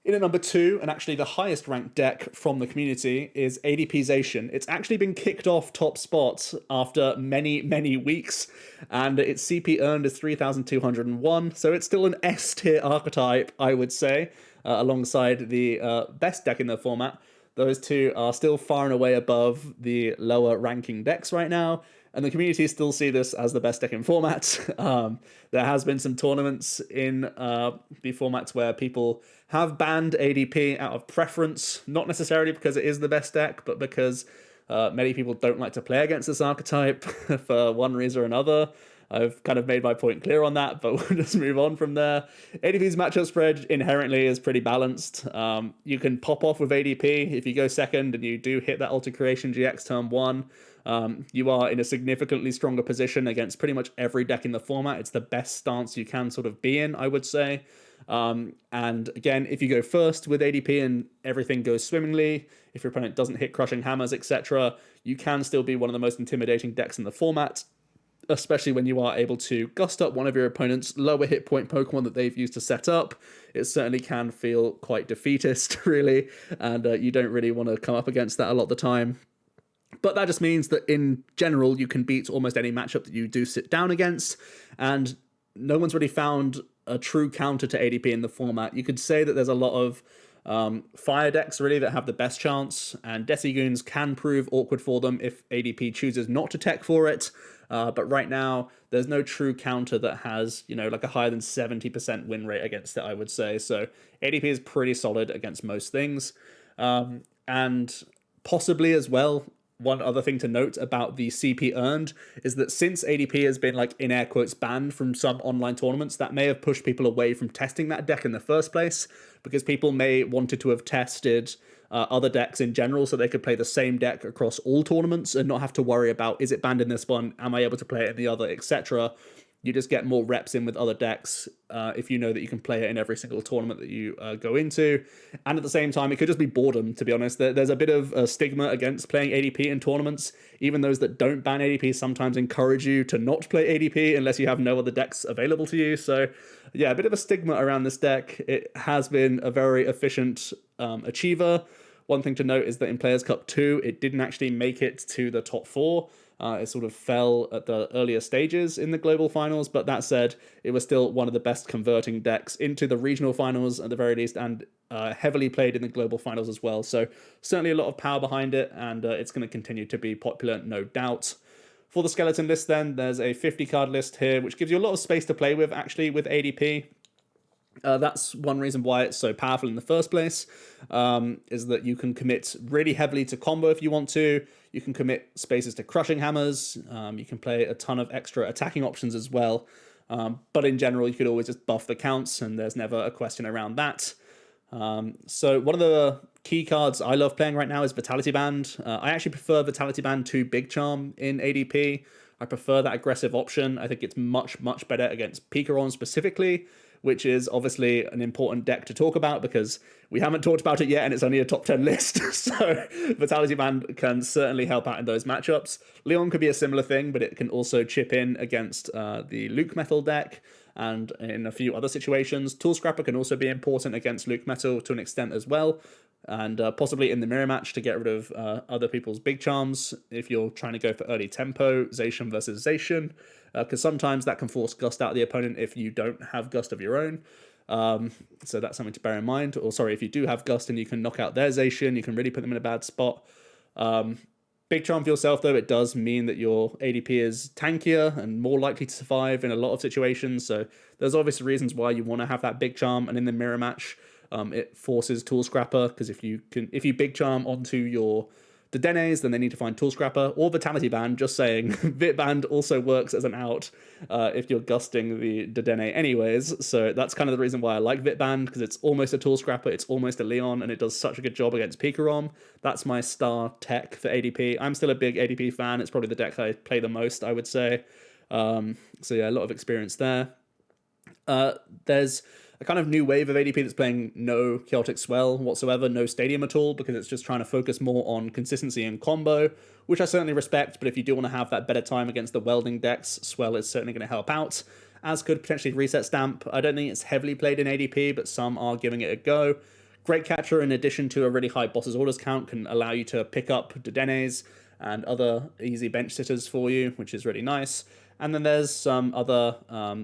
In at number 2, and actually the highest ranked deck from the community, is adp-zacian. It's actually been kicked off top spot after many, many weeks, and its CP earned is 3,201, so it's still an S tier archetype, I would say, alongside the best deck in the format. Those two are still far and away above the lower ranking decks right now, and the community still see this as the best deck in format. There has been some tournaments in the formats where people have banned ADP out of preference, not necessarily because it is the best deck, but because many people don't like to play against this archetype for one reason or another. I've kind of made my point clear on that, but we'll just move on from there. ADP's matchup spread inherently is pretty balanced. You can pop off with ADP if you go second and you do hit that Alter Creation GX turn 1. You are in a significantly stronger position against pretty much every deck in the format. It's the best stance you can sort of be in, I would say. And again, if you go first with ADP and everything goes swimmingly, if your opponent doesn't hit Crushing Hammers, etc., you can still be one of the most intimidating decks in the format, especially when you are able to gust up one of your opponent's lower hit point Pokemon that they've used to set up. It certainly can feel quite defeatist, really, and you don't really want to come up against that a lot of the time. But that just means that in general, you can beat almost any matchup that you do sit down against, and no one's really found a true counter to ADP in the format. You could say that there's a lot of fire decks really that have the best chance, and Decigoons can prove awkward for them if ADP chooses not to tech for it. But right now, there's no true counter that has, like a higher than 70% win rate against it, I would say. So ADP is pretty solid against most things. And possibly as well, one other thing to note about the CP earned is that since ADP has been, like, in air quotes, banned from some online tournaments, that may have pushed people away from testing that deck in the first place, because people may wanted to have tested other decks in general so they could play the same deck across all tournaments and not have to worry about, is it banned in this one, am I able to play it in the other, etc. You just get more reps in with other decks if you know that you can play it in every single tournament that you go into. And at the same time, it could just be boredom, to be honest. There's a bit of a stigma against playing ADP in tournaments. Even those that don't ban ADP sometimes encourage you to not play ADP unless you have no other decks available to you. So yeah, a bit of a stigma around this deck. It has been a very efficient achiever. One thing to note is that in Players Cup 2, it didn't actually make it to the top 4. It sort of fell at the earlier stages in the global finals, but that said, it was still one of the best converting decks into the regional finals at the very least, and heavily played in the global finals as well. So certainly a lot of power behind it, and it's going to continue to be popular, no doubt. For the skeleton list then, there's a 50 card list here, which gives you a lot of space to play with, actually, with ADP. That's one reason why it's so powerful in the first place, is that you can commit really heavily to combo if you want to. You can commit spaces to crushing hammers. You can play a ton of extra attacking options as well. But in general, you could always just buff the counts, and there's never a question around that. So one of the key cards I love playing right now is Vitality Band. I actually prefer Vitality Band to Big Charm in ADP. I prefer that aggressive option. I think it's much, much better against Pikarom specifically, which is obviously an important deck to talk about because we haven't talked about it yet and it's only a top 10 list. So Vitality Band can certainly help out in those matchups. Leon could be a similar thing, but it can also chip in against the Luke Metal deck and in a few other situations. Tool Scrapper can also be important against Luke Metal to an extent as well, and possibly in the mirror match to get rid of other people's big charms if you're trying to go for early tempo, Zacian versus Zacian, because sometimes that can force Gust out of the opponent if you don't have Gust of your own. So that's something to bear in mind. Or sorry, if you do have Gust and you can knock out their Zacian, you can really put them in a bad spot. Big Charm for yourself, though, it does mean that your ADP is tankier and more likely to survive in a lot of situations. So there's obvious reasons why you want to have that Big Charm, and in the mirror match, it forces Tool Scrapper, because if you Big Charm onto your Dedenes, then they need to find Tool Scrapper or Vitality Band. Just saying, Vit Band also works as an out if you're gusting the Dedenne anyways. So that's kind of the reason why I like Vit Band, because it's almost a Tool Scrapper, it's almost a Leon, and it does such a good job against Pikarom. That's my star tech for ADP. I'm still a big ADP fan. It's probably the deck I play the most, I would say. So yeah, a lot of experience there. There's a kind of new wave of ADP that's playing no Chaotic Swell whatsoever, no Stadium at all, because it's just trying to focus more on consistency and combo, which I certainly respect, but if you do want to have that better time against the welding decks, Swell is certainly going to help out, as could potentially Reset Stamp. I don't think it's heavily played in ADP, but some are giving it a go. Great Catcher, in addition to a really high Boss's Orders count, can allow you to pick up Dedenes and other easy bench sitters for you, which is really nice. And then there's some other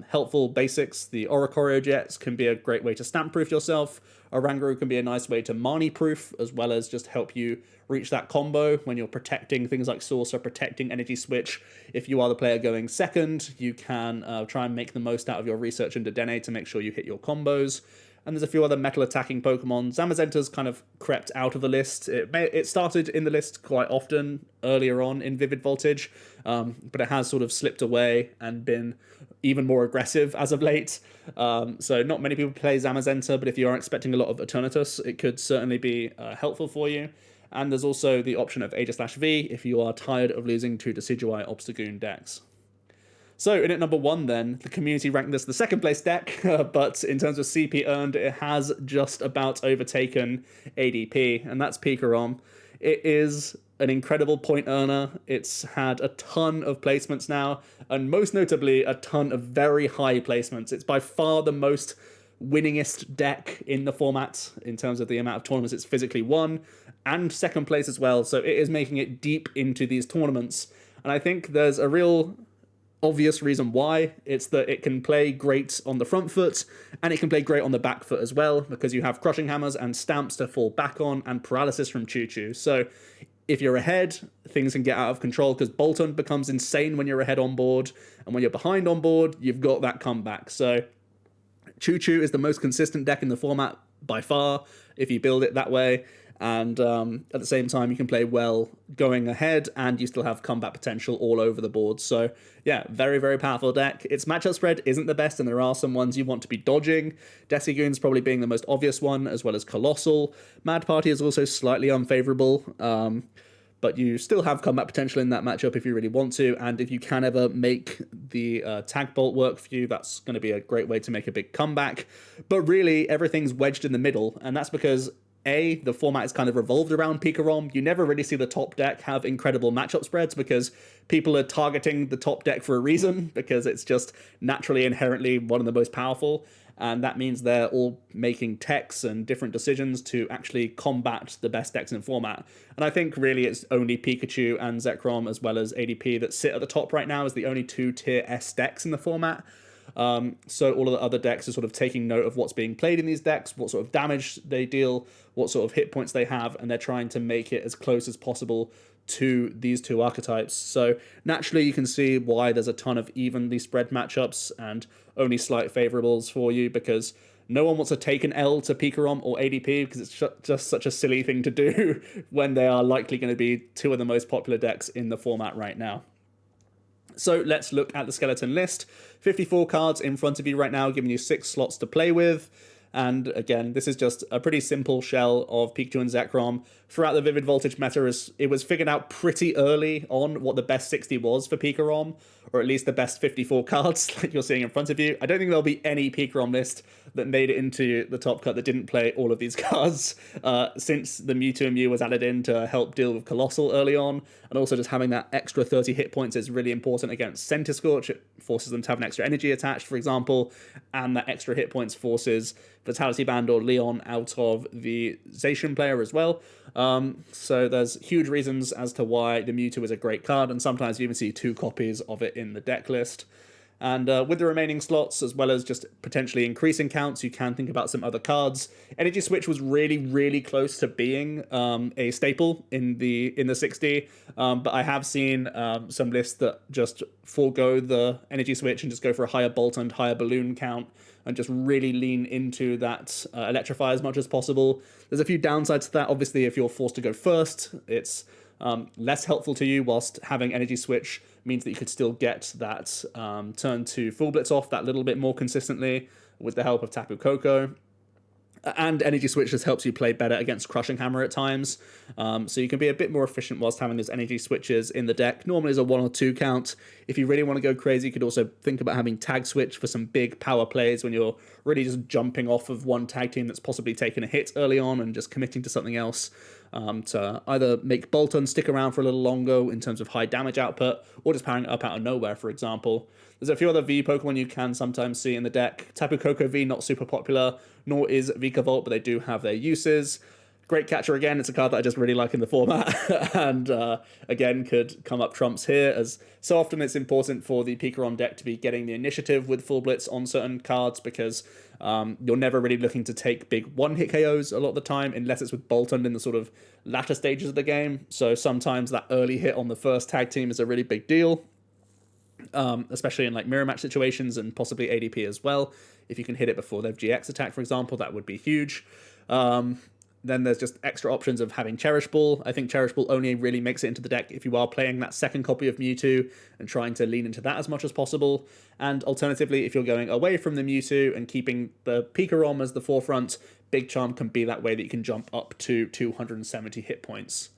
helpful basics. The Oricorio Jets can be a great way to stamp-proof yourself. Oranguru can be a nice way to Marnie-proof, as well as just help you reach that combo when you're protecting things like Saucer, protecting Energy Switch. If you are the player going second, you can try and make the most out of your research into Dedenne to make sure you hit your combos. And there's a few other metal attacking Pokemon. Zamazenta's kind of crept out of the list. It started in the list quite often earlier on in Vivid Voltage, but it has sort of slipped away and been even more aggressive as of late. So not many people play Zamazenta, but if you are expecting a lot of Eternatus, it could certainly be helpful for you. And there's also the option of Aegis/V if you are tired of losing to Decidueye Obstagoon decks. So in at number 1 then, the community ranked this the second place deck, but in terms of CP earned, it has just about overtaken ADP, and that's Pikarom. It is an incredible point earner. It's had a ton of placements now, and most notably, a ton of very high placements. It's by far the most winningest deck in the format in terms of the amount of tournaments it's physically won, and second place as well, so it is making it deep into these tournaments. And I think there's a real obvious reason why. It's that it can play great on the front foot and it can play great on the back foot as well, because you have crushing hammers and stamps to fall back on and paralysis from Choo Choo. So if you're ahead, things can get out of control because Bolton becomes insane when you're ahead on board, and when you're behind on board, you've got that comeback. So Choo Choo is the most consistent deck in the format by far if you build it that way. And at the same time, you can play well going ahead and you still have combat potential all over the board. So yeah, very, very powerful deck. Its matchup spread isn't the best, and there are some ones you want to be dodging. Decigoon's probably being the most obvious one, as well as Colossal. Mad Party is also slightly unfavorable. but you still have combat potential in that matchup if you really want to, and if you can ever make the tag bolt work for you, that's going to be a great way to make a big comeback. But really, everything's wedged in the middle, and that's because the format is kind of revolved around Pikarom. You never really see the top deck have incredible matchup spreads because people are targeting the top deck for a reason, because it's just naturally inherently one of the most powerful, and that means they're all making techs and different decisions to actually combat the best decks in the format. And I think really it's only Pikachu and Zekrom as well as ADP that sit at the top right now as the only 2 tier S decks in the format. So all of the other decks are sort of taking note of what's being played in these decks, what sort of damage they deal, what sort of hit points they have, and they're trying to make it as close as possible to these 2 archetypes. So naturally you can see why there's a ton of evenly spread matchups and only slight favorables for you, because no one wants to take an L to Pikarom or ADP because it's just such a silly thing to do when they are likely going to be 2 of the most popular decks in the format right now. So let's look at the skeleton list. 54 cards in front of you right now, giving you 6 slots to play with. And again, this is just a pretty simple shell of Pikachu and Zekrom. Throughout the Vivid Voltage meta, it was figured out pretty early on what the best 60 was for Pikarom, or at least the best 54 cards like you're seeing in front of you. I don't think there'll be any Pikarom list that made it into the top cut that didn't play all of these cards, since the Mewtwo and Mew was added in to help deal with Colossal early on, and also just having that extra 30 hit points is really important against Centiskorch. It forces them to have an extra energy attached, for example, and that extra hit points forces Vitality Band or Leon out of the Zacian player as well. So there's huge reasons as to why the Mewtwo is a great card, and sometimes you even see 2 copies of it in the deck list. And with the remaining slots, as well as just potentially increasing counts, you can think about some other cards. Energy Switch was really, really close to being a staple in the 60, but I have seen some lists that just forego the Energy Switch and just go for a higher bolt and higher balloon count, and just really lean into that Electrify as much as possible. There's a few downsides to that. Obviously, if you're forced to go first, it's less helpful to you, whilst having Energy Switch means that you could still get that turn to Full Blitz off that little bit more consistently with the help of Tapu Koko. And Energy Switch just helps you play better against Crushing Hammer at times. So you can be a bit more efficient whilst having those Energy Switches in the deck. Normally is a 1 or 2 count. If you really want to go crazy, you could also think about having Tag Switch for some big power plays when you're really just jumping off of one tag team that's possibly taken a hit early on and just committing to something else. To either make Bolton stick around for a little longer in terms of high damage output, or just powering it up out of nowhere, for example. There's a few other V Pokemon you can sometimes see in the deck. Tapu Koko V, not super popular, nor is Vikavolt, but they do have their uses. Great Catcher again, it's a card that I just really like in the format, and again could come up trumps here, as so often it's important for the Pikarom deck to be getting the initiative with Full Blitz on certain cards, because you're never really looking to take big one-hit KOs a lot of the time, unless it's with Bolton in the sort of latter stages of the game. So sometimes that early hit on the first tag team is a really big deal, especially in like mirror match situations and possibly ADP as well. If you can hit it before they've GX attack, for example, that would be huge. Then there's just extra options of having Cherish Ball. I think Cherish Ball only really makes it into the deck if you are playing that second copy of Mewtwo and trying to lean into that as much as possible. And alternatively, if you're going away from the Mewtwo and keeping the Pikarom as the forefront, Big Charm can be that way that you can jump up to 270 hit points.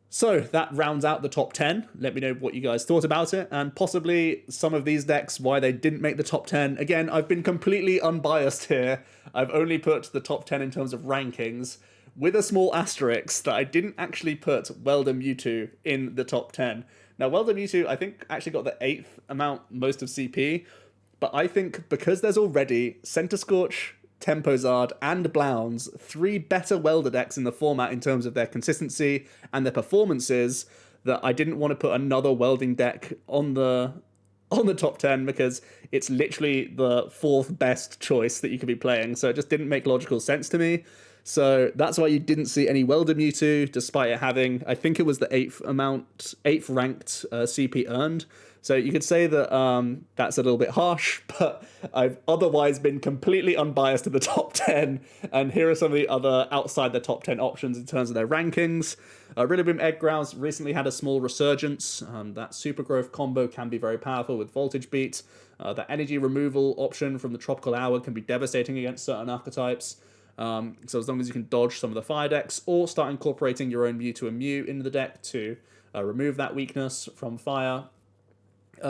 So that rounds out the top 10. Let me know what you guys thought about it, and possibly some of these decks, why they didn't make the top 10. Again, I've been completely unbiased here. I've only put the top 10 in terms of rankings, with a small asterisk that I didn't actually put Welder Mewtwo in the top 10. Now, Welder Mewtwo, I think, actually got the 8th amount most of CP, but I think because there's already Centiskorch, Tempozard, and Blounds, 3 better Welder decks in the format in terms of their consistency and their performances, that I didn't want to put another welding deck on the top 10, because it's literally the 4th best choice that you could be playing, so it just didn't make logical sense to me. So that's why you didn't see any Welder Mewtwo, despite it having, I think it was the 8th ranked CP earned. So you could say that that's a little bit harsh, but I've otherwise been completely unbiased to the top 10. And here are some of the other outside the top 10 options in terms of their rankings. Rillaboom Egg Grouse recently had a small resurgence. That Super Growth combo can be very powerful with Voltage Beat. The energy removal option from the Tropical Hour can be devastating against certain archetypes. So as long as you can dodge some of the fire decks, or start incorporating your own Mewtwo and Mew into the deck to remove that weakness from fire,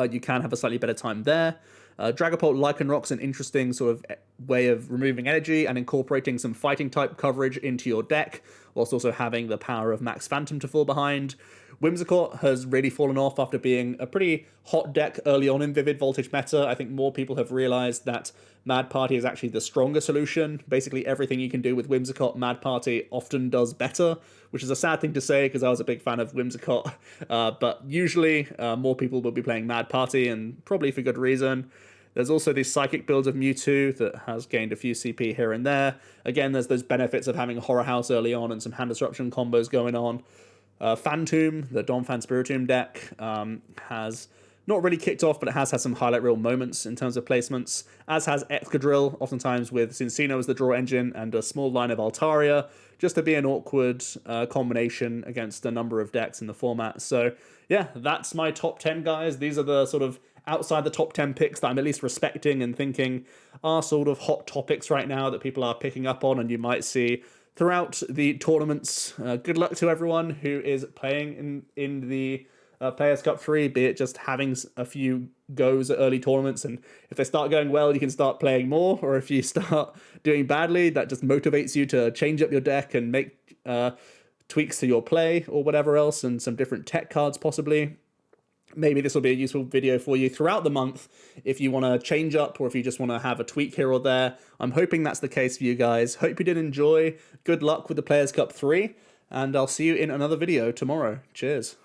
you can have a slightly better time there. Dragapult Lycanroc's an interesting sort of way of removing energy and incorporating some fighting type coverage into your deck, whilst also having the power of Max Phantom to fall behind. Whimsicott has really fallen off after being a pretty hot deck early on in Vivid Voltage meta. I think more people have realized that Mad Party is actually the stronger solution. Basically everything you can do with Whimsicott, Mad Party often does better, which is a sad thing to say because I was a big fan of Whimsicott. But usually more people will be playing Mad Party, and probably for good reason. There's also the Psychic build of Mewtwo that has gained a few CP here and there. Again, there's those benefits of having Horror House early on and some hand disruption combos going on. Phantom, the Donphan Spiritomb deck, has not really kicked off, but it has had some highlight reel moments in terms of placements, as has Excadrill, oftentimes with Cincino as the draw engine and a small line of Altaria, just to be an awkward combination against a number of decks in the format. So yeah, that's my top 10, guys. These are the sort of outside the top 10 picks that I'm at least respecting and thinking are sort of hot topics right now that people are picking up on and you might see throughout the tournaments. Good luck to everyone who is playing in the Players Cup 3, be it just having a few goes at early tournaments, and if they start going well, you can start playing more, or if you start doing badly, that just motivates you to change up your deck and make tweaks to your play or whatever else, and some different tech cards possibly. Maybe this will be a useful video for you throughout the month if you want to change up or if you just want to have a tweak here or there. I'm hoping that's the case for you guys. Hope you did enjoy. Good luck with the Players Cup 3, and I'll see you in another video tomorrow. Cheers.